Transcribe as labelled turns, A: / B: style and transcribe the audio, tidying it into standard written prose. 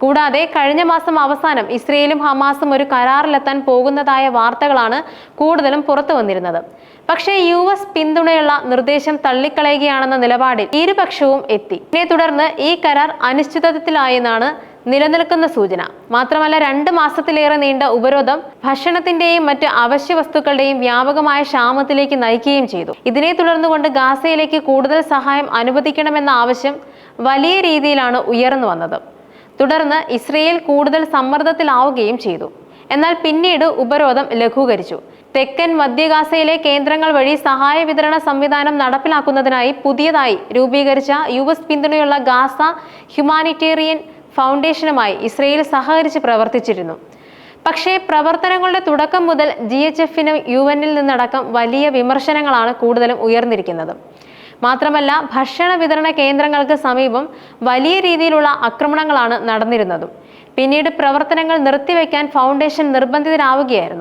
A: കൂടാതെ കഴിഞ്ഞ മാസം അവസാനം ഇസ്രയേലും ഹമാസും ഒരു കരാറിലെത്താൻ പോകുന്നതായ വാർത്തകളാണ് കൂടുതലും പുറത്തു വന്നിരുന്നത്. പക്ഷേ US പിന്തുണയുള്ള നിർദ്ദേശം തള്ളിക്കളയുകയാണെന്ന നിലപാടിൽ ഇരുപക്ഷവും എത്തി. ഇതിനെ തുടർന്ന് ഈ കരാർ അനിശ്ചിതത്വത്തിലായെന്നാണ് നിലനിൽക്കുന്ന സൂചന. മാത്രമല്ല 2 മാസത്തിലേറെ നീണ്ട ഉപരോധം ഭക്ഷണത്തിന്റെയും മറ്റ് അവശ്യ വസ്തുക്കളുടെയും വ്യാപകമായ ക്ഷാമത്തിലേക്ക് നയിക്കുകയും ചെയ്തു. ഇതിനെ തുടർന്നുകൊണ്ട് ഗാസയിലേക്ക് കൂടുതൽ സഹായം അനുവദിക്കണമെന്ന ആവശ്യം വലിയ രീതിയിലാണ് ഉയർന്നു വന്നത്. തുടർന്ന് ഇസ്രയേൽ കൂടുതൽ സമ്മർദ്ദത്തിലാവുകയും ചെയ്തു. എന്നാൽ പിന്നീട് ഉപരോധം ലഘൂകരിച്ചു. തെക്കൻ മധ്യ ഗാസയിലെ കേന്ദ്രങ്ങൾ വഴി സഹായ വിതരണ സംവിധാനം നടപ്പിലാക്കുന്നതിനായി പുതിയതായി രൂപീകരിച്ച US പിന്തുണയുള്ള ഗാസ ഹ്യൂമാനിറ്റേറിയൻ ഫൗണ്ടേഷനുമായി ഇസ്രയേൽ സഹകരിച്ച് പ്രവർത്തിച്ചിരുന്നു. പക്ഷേ പ്രവർത്തനങ്ങളുടെ തുടക്കം മുതൽ GHFനും UN-ൽ നിന്നടക്കം വലിയ വിമർശനങ്ങളാണ് കൂടുതലും ഉയർന്നിരിക്കുന്നത്. മാത്രമല്ല ഭക്ഷണ വിതരണ കേന്ദ്രങ്ങൾക്ക് സമീപം വലിയ രീതിയിലുള്ള ആക്രമണങ്ങളാണ് നടന്നിരുന്നതും. പിന്നീട് പ്രവർത്തനങ്ങൾ നിർത്തിവെക്കാൻ ഫൗണ്ടേഷൻ നിർബന്ധിതരാവുകയായിരുന്നു.